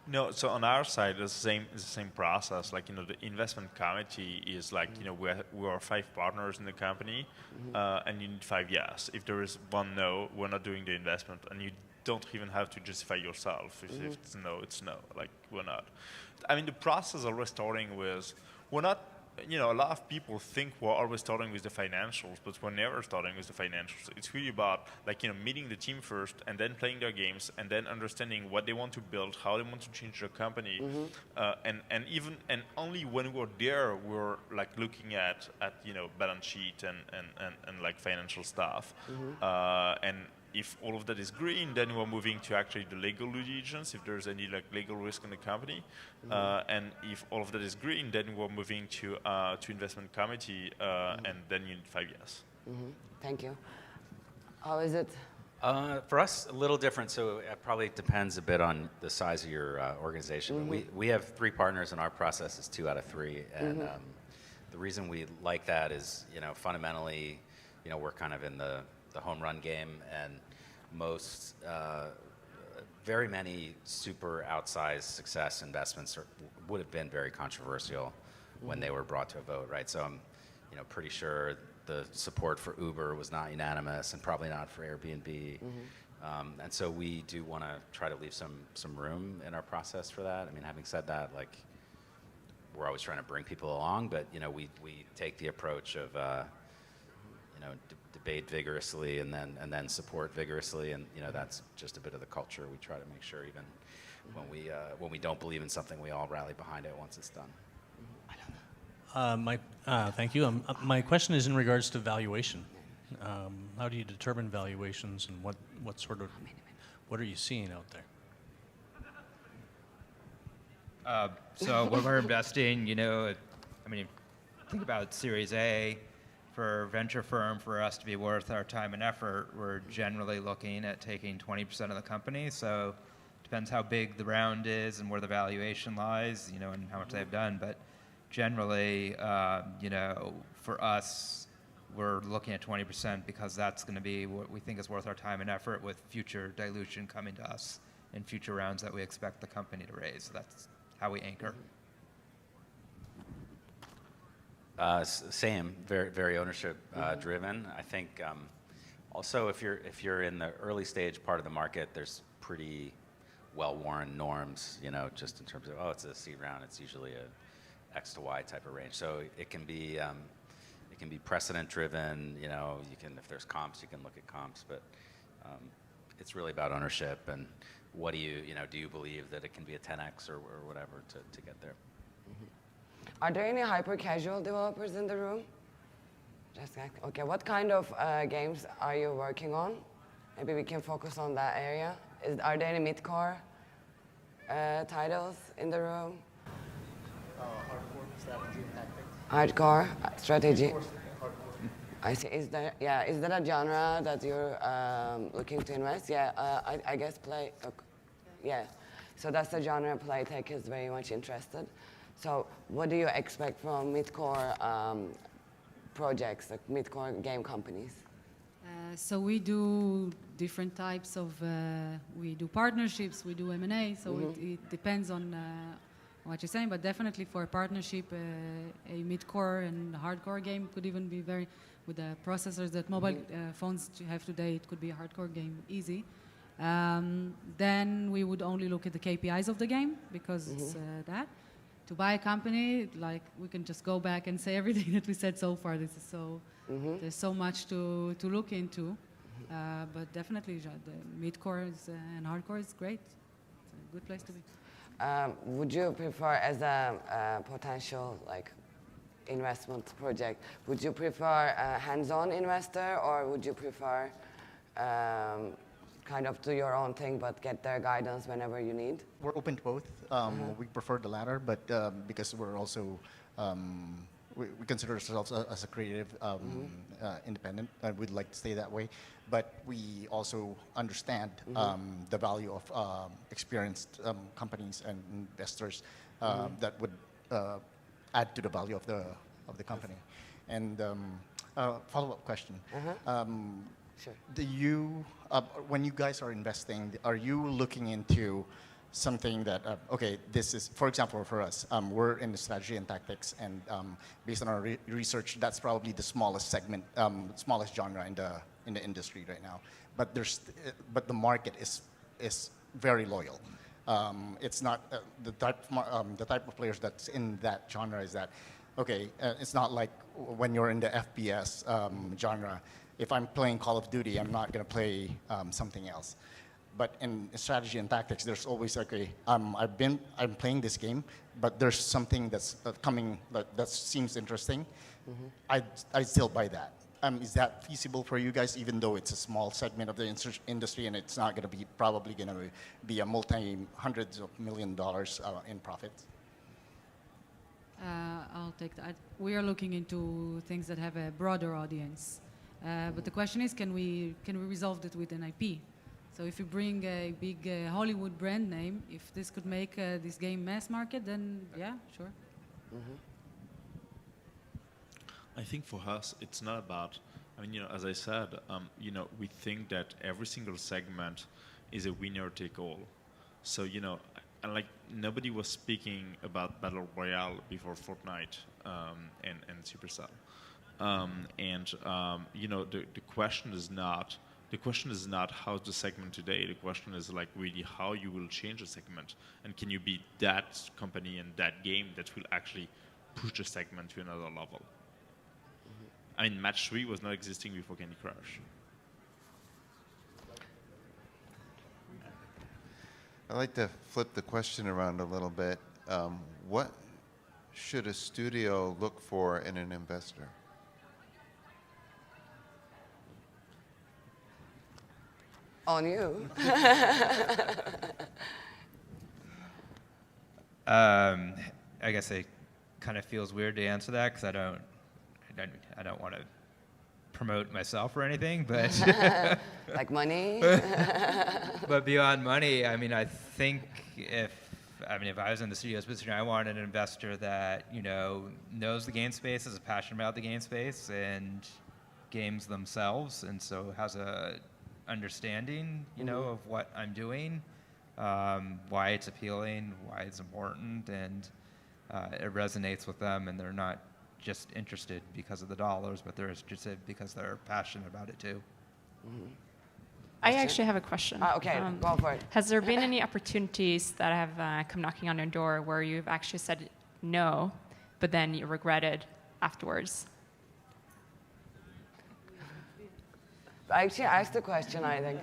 Speaker 4: No, so on our side, it's the same process. Like, the investment committee is like, we are 5 partners in the company, and you need 5 yes. If there is 1 no, we're not doing the investment, and you don't even have to justify yourself. If it's no, it's no. Like, we're not. I mean, the process is always starting with, we're not, a lot of people think we're always starting with the financials, but we're never starting with the financials. It's really about, like, meeting the team first, and then playing their games, and then understanding what they want to build, how they want to change their company, and only when we're there, we're like looking at balance sheet and like financial stuff, and if all of that is green, then we're moving to actually the legal due diligence, if there's any like legal risk in the company. And if all of that is green, then we're moving to investment committee, and then you need 5 yes.
Speaker 1: Thank you. How is it?
Speaker 5: For us, a little different. So it probably depends a bit on the size of your organization. We have 3 partners, and our process is 2 out of 3. And the reason we like that is, fundamentally, we're kind of in the home run game, and most, very many super outsized success investments would have been very controversial when they were brought to a vote, right? So I'm, pretty sure the support for Uber was not unanimous, and probably not for Airbnb. And so we do want to try to leave some room in our process for that. I mean, having said that, like, we're always trying to bring people along, but we take the approach of debate vigorously and then support vigorously, and that's just a bit of the culture. We try to make sure even when we don't believe in something, we all rally behind it once it's done.
Speaker 6: Thank you. My question is in regards to valuation. How do you determine valuations, and what are you seeing out there?
Speaker 2: So when we're investing, think about Series A. For a venture firm, for us to be worth our time and effort, we're generally looking at taking 20% of the company. So it depends how big the round is and where the valuation lies, and how much they've done. But generally, for us, we're looking at 20% because that's going to be what we think is worth our time and effort, with future dilution coming to us in future rounds that we expect the company to raise. So that's how we anchor.
Speaker 5: Same, very ownership driven. I think also if you're in the early stage part of the market, there's pretty well-worn norms, just in terms of, it's a seed round, it's usually a X to Y type of range. So it can be precedent driven. You can, if there's comps, you can look at comps, but it's really about ownership and what do you believe that it can be a 10x or whatever to get there.
Speaker 1: Are there any hyper-casual developers in the room? Okay, what kind of games are you working on? Maybe we can focus on that area. Are there any mid-core titles in the room?
Speaker 7: Hardcore strategy and tactics.
Speaker 1: Hardcore strategy. I see. Is there a genre that you're looking to invest? Yeah, I guess yeah. So that's the genre Playtech is very much interested. So what do you expect from mid-core projects, like mid-core game companies?
Speaker 3: So we do different types of, we do partnerships, we do M&A, so it depends on what you're saying, but definitely for a partnership, a mid-core and hardcore game could even be very, with the processors that mobile phones have today, it could be a hardcore game easy. Then we would only look at the KPIs of the game, because it's that. To buy a company, like, we can just go back and say everything that we said so far. This is so, there's so much to look into. But definitely the mid-core and hardcore is great. It's a good place to be.
Speaker 1: Would you prefer, as a potential like investment project, would you prefer a hands-on investor, or would you prefer kind of do your own thing but get their guidance whenever you need?
Speaker 7: We're open to both. We prefer the latter, but because we're also we consider ourselves as a creative independent, and we'd like to stay that way. But we also understand the value of experienced companies and investors that would add to the value of the company. And follow-up question.
Speaker 1: Sure.
Speaker 7: Do you, when you guys are investing, are you looking into something that, okay, this is, for example, for us, we're in the strategy and tactics, and based on our research, that's probably the smallest segment, smallest genre in the industry right now. But but the market is very loyal. It's not the type of players that's in that genre is that, okay, it's not like when you're in the FPS genre. If I'm playing Call of Duty, I'm not going to play something else. But in strategy and tactics, there's always like I'm playing this game, but there's something that's coming that seems interesting. I'd still buy that. Is that feasible for you guys, even though it's a small segment of the industry and it's not going to be probably going to be a multi-hundreds of $million in profits?
Speaker 3: I'll take that. We are looking into things that have a broader audience. But the question is, can we resolve it with an IP? So if you bring a big Hollywood brand name, if this could make this game mass market, then yeah, sure.
Speaker 4: I think for us, it's not about, I mean, as I said, we think that every single segment is a winner take all. So, and like nobody was speaking about Battle Royale before Fortnite and Supercell. The question is not how's the segment today. The question is like really how you will change the segment, and can you be that company and that game that will actually push the segment to another level. I mean, Match 3 was not existing before Candy Crush.
Speaker 8: I'd like to flip the question around a little bit. What should a studio look for in an investor?
Speaker 1: On you.
Speaker 2: I guess it kind of feels weird to answer that because I don't want to promote myself or anything, but
Speaker 1: Like money?
Speaker 2: but beyond money, I mean, I think if I was in the studio's position, I wanted an investor that knows the game space, is passionate about the game space and games themselves, and so has a understanding, of what I'm doing, why it's appealing, why it's important, and it resonates with them, and they're not just interested because of the dollars, but they're interested because they're passionate about it too.
Speaker 9: I actually have a question.
Speaker 1: Okay, go for it.
Speaker 9: Has there been any opportunities that have come knocking on your door where you've actually said no, but then you regretted afterwards?
Speaker 1: I actually asked the question, I think.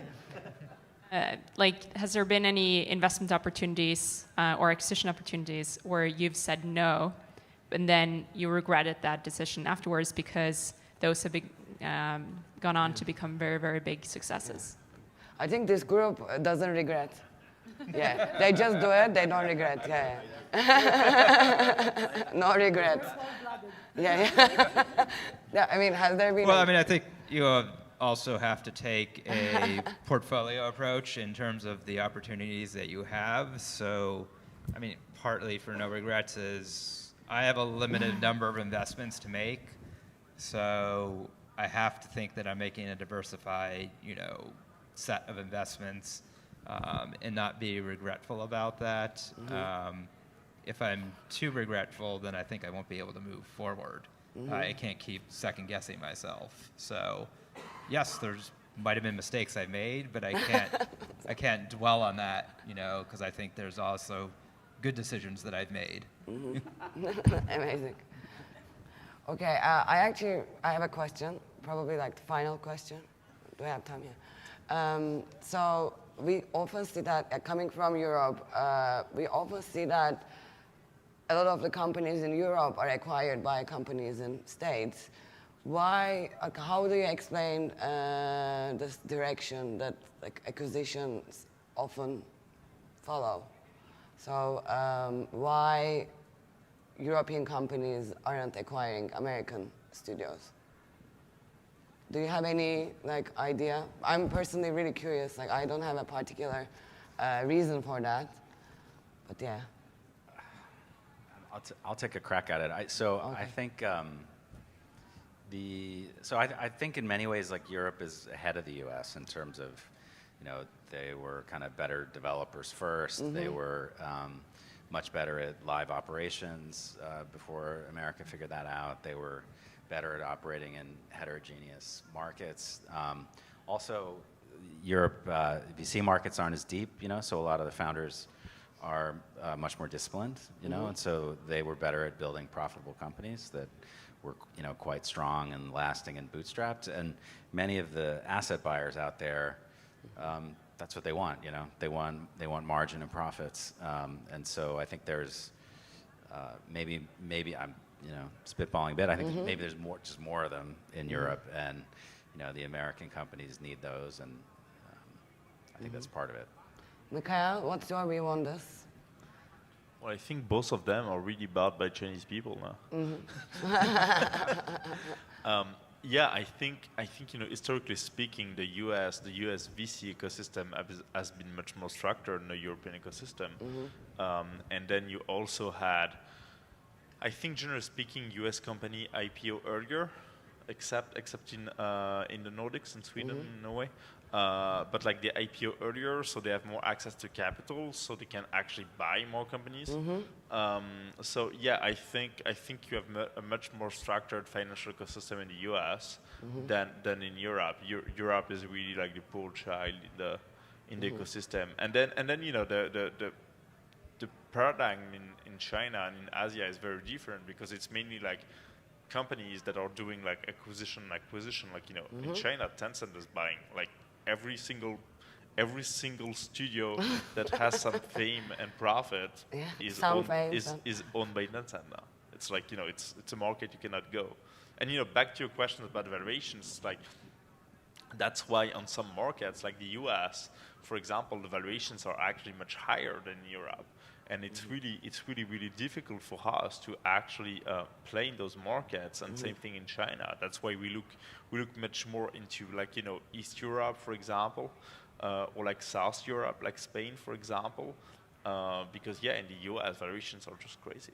Speaker 9: Has there been any investment opportunities or acquisition opportunities where you've said no, and then you regretted that decision afterwards because those have gone on to become very, very big successes?
Speaker 1: I think this group doesn't regret. Yeah, they just do it, they don't regret. Yeah. No regret. Yeah. Yeah, I mean, has there been...
Speaker 2: Well, I mean, I think you also have to take a portfolio approach in terms of the opportunities that you have. So, I mean, partly for no regrets is I have a limited number of investments to make. So I have to think that I'm making a diversified, set of investments and not be regretful about that. If I'm too regretful, then I think I won't be able to move forward. I can't keep second guessing myself. So, yes, there's might have been mistakes I made, but I can't dwell on that, because I think there's also good decisions that I've made.
Speaker 1: Amazing. Okay, I have a question, probably like the final question. Do I have time here? So we often see that, coming from Europe, we often see that a lot of the companies in Europe are acquired by companies in States. Why, how do you explain this direction that acquisitions often follow? So why European companies aren't acquiring American studios? Do you have any idea? I'm personally really curious. I don't have a particular reason for that, but yeah.
Speaker 5: I'll take a crack at it. I think I think in many ways Europe is ahead of the U.S. in terms of, they were kind of better developers first. They were much better at live operations before America figured that out. They were better at operating in heterogeneous markets. Also, Europe, VC markets aren't as deep, so a lot of the founders are much more disciplined, and so they were better at building profitable companies that were, quite strong and lasting and bootstrapped. And many of the asset buyers out there, that's what they want, They want margin and profits. And so I think there's maybe I'm spitballing a bit. I think maybe there's more of them in Europe, and the American companies need those, and I think that's part of it.
Speaker 1: Mickael, what's your view on this?
Speaker 4: Well, I think both of them are really bought by Chinese people now. Yeah, I think historically speaking, the US VC ecosystem has been much more structured than the European ecosystem. And then you also had, I think generally speaking, US company IPO earlier, except in the Nordics and Sweden in a way. But they IPO earlier, so they have more access to capital, so they can actually buy more companies. So yeah, I think you have a much more structured financial ecosystem in the US than in Europe. Europe is really the poor child in the ecosystem, and then the paradigm in China and in Asia is very different, because it's mainly companies that are doing acquisition. In China, Tencent is buying every single studio that has some fame and profit is owned by Tencent now. It's it's a market you cannot go. And back to your question about valuations, that's why on some markets like the US, for example, the valuations are actually much higher than Europe. And it's really difficult for us to actually play in those markets. And same thing in China. That's why we look much more into East Europe, for example, or South Europe, like Spain, for example, because in the US valuations are just crazy.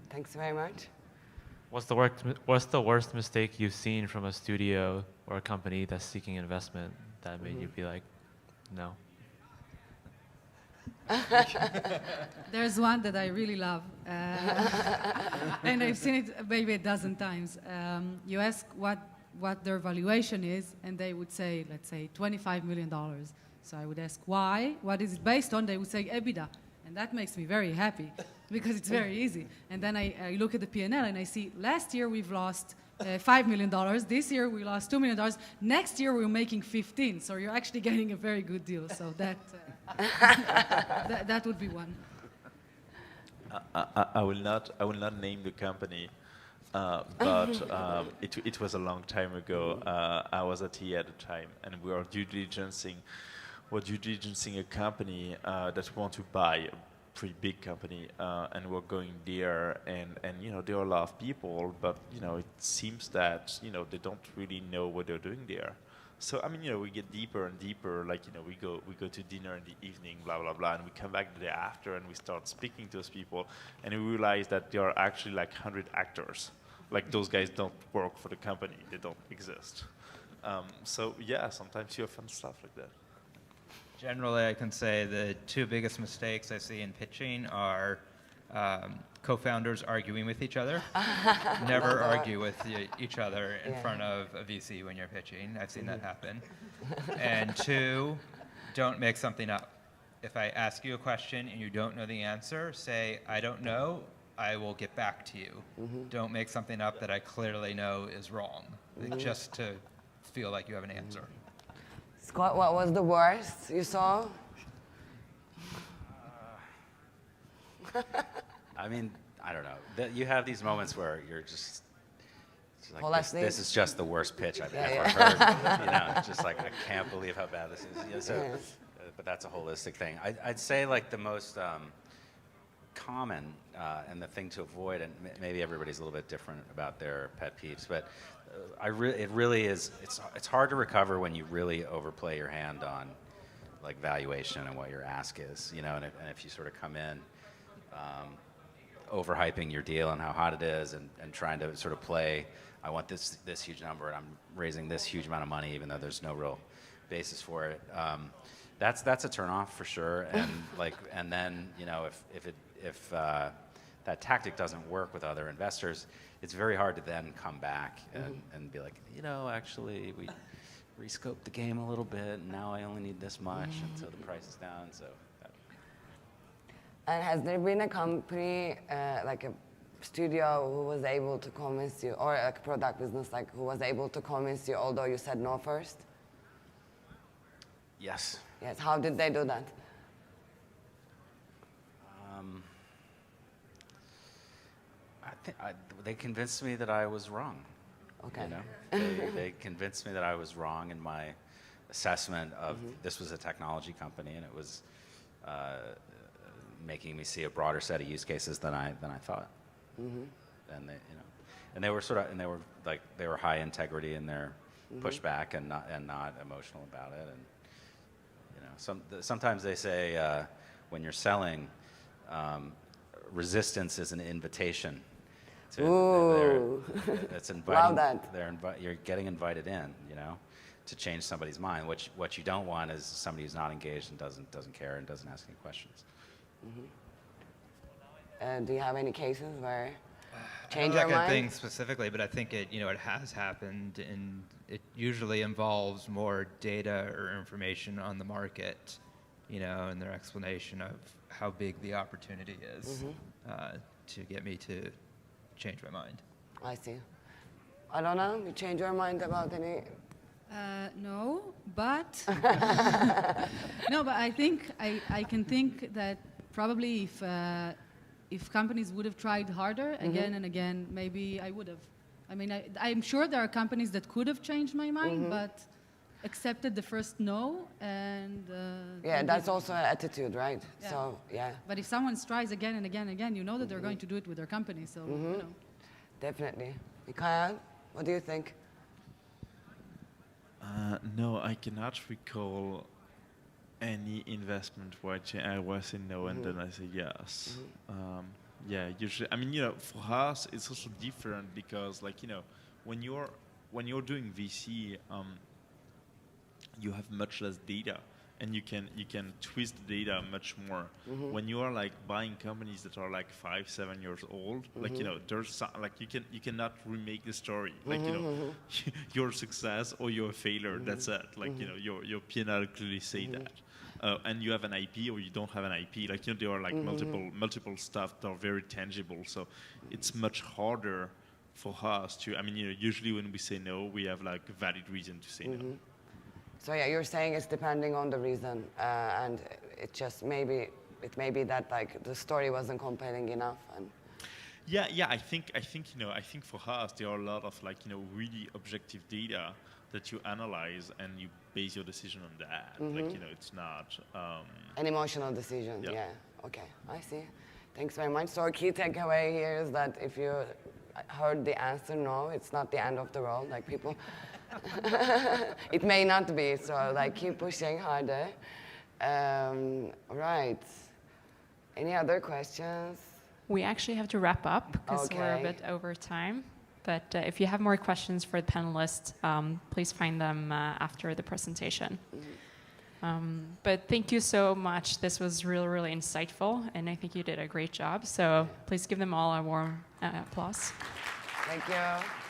Speaker 1: Thanks very much.
Speaker 10: What's the worst mistake you've seen from a studio or a company that's seeking investment that made you be like, no?
Speaker 3: There's one that I really love, and I've seen it maybe a dozen times. You ask what their valuation is, and they would say, let's say, $25 million. So I would ask why, what is it based on? They would say EBITDA, and that makes me very happy because it's very easy. And then I look at the P&L and I see last year we've lost $5 million. This year we lost $2 million. Next year we're making 15. So you're actually getting a very good deal. So that that would be one.
Speaker 4: I will not name the company, but it was a long time ago. I was at EA at the time, and we were due diligencing a company that want to buy pretty big company, and we're going there, and there are a lot of people, but it seems that they don't really know what they're doing there. So we get deeper and deeper. Like we go to dinner in the evening, blah blah blah, and we come back the day after, and we start speaking to those people, and we realize that there are actually like 100 actors. Like those guys don't work for the company; they don't exist. So yeah, sometimes you have fun stuff like that.
Speaker 2: Generally, I can say the two biggest mistakes I see in pitching are co-founders arguing with each other. Never argue with each other in front of a VC when you're pitching. I've seen that happen. And two, don't make something up. If I ask you a question and you don't know the answer, say, I don't know, I will get back to you. Don't make something up that I clearly know is wrong, just to feel like you have an answer.
Speaker 1: Scott, what was the worst you saw?
Speaker 5: I mean, I don't know. You have these moments where you're just like,
Speaker 1: Well,
Speaker 5: this is just the worst pitch I've ever heard. It's just like, I can't believe how bad this is. But that's a holistic thing. I'd say like the most common and the thing to avoid, and maybe everybody's a little bit different about their pet peeves, but it really is. It's hard to recover when you really overplay your hand on like valuation and what your ask is, and if you sort of come in overhyping your deal and how hot it is, and trying to sort of play, I want this huge number, and I'm raising this huge amount of money, even though there's no real basis for it. That's a turnoff for sure, and then if that tactic doesn't work with other investors, it's very hard to then come back and be like, actually we rescoped the game a little bit, and now I only need this much, and so the price is down. So.
Speaker 1: And has there been a company, like a studio, who was able to convince you, or a product business, like who was able to convince you, although you said no first?
Speaker 5: Yes.
Speaker 1: Yes. How did they do that?
Speaker 5: They convinced me that I was wrong.
Speaker 1: Okay.
Speaker 5: They convinced me that I was wrong in my assessment of this was a technology company, and it was making me see a broader set of use cases than I thought. And they were high integrity in their pushback and not emotional about it. And sometimes they say when you're selling, resistance is an invitation. It's inviting.
Speaker 1: Love that.
Speaker 5: You're getting invited in, to change somebody's mind. What you don't want is somebody who's not engaged and doesn't care and doesn't ask any questions.
Speaker 1: Do you have any cases where
Speaker 2: change your mind? I don't think specifically, but I think it has happened, and it usually involves more data or information on the market, and their explanation of how big the opportunity is to get me to change my mind.
Speaker 1: I see. Alona, you change your mind about any?
Speaker 3: No, but but I think I can think that probably if companies would have tried harder again and again, maybe I would have. I mean, I'm sure there are companies that could have changed my mind, but accepted the first no, and
Speaker 1: that's also an attitude, right?
Speaker 3: Yeah.
Speaker 1: So
Speaker 3: But if someone tries again and again and again, you know that they're going to do it with their company. So
Speaker 1: Definitely. Mickael, what do you think?
Speaker 4: No, I cannot recall any investment where I was saying no and then I say yes. Usually, for us it's also different because, when you're doing VC, you have much less data, and you can twist the data much more. When you are buying companies that are 5-7 years old, there's you cannot remake the story. You're a success or you're a failure. That's it. Your P&L clearly say that. And you have an IP or you don't have an IP. There are multiple stuff that are very tangible. So it's much harder for us to. Usually when we say no, we have a valid reason to say no.
Speaker 1: So you're saying it's depending on the reason, and it just may be that the story wasn't compelling enough. And
Speaker 4: I think for us there are a lot of really objective data that you analyze and you base your decision on that. It's not
Speaker 1: an emotional decision. Okay, I see. Thanks very much. So a key takeaway here is that if you heard the answer no, it's not the end of the world. Like people, it may not be. So like keep pushing harder. Right. Any other questions?
Speaker 9: We actually have to wrap up because we're a
Speaker 1: Okay.
Speaker 9: bit over time. But if you have more questions for the panelists, please find them after the presentation. But thank you so much. This was really, really insightful, and I think you did a great job. So please give them all a warm applause.
Speaker 1: Thank you.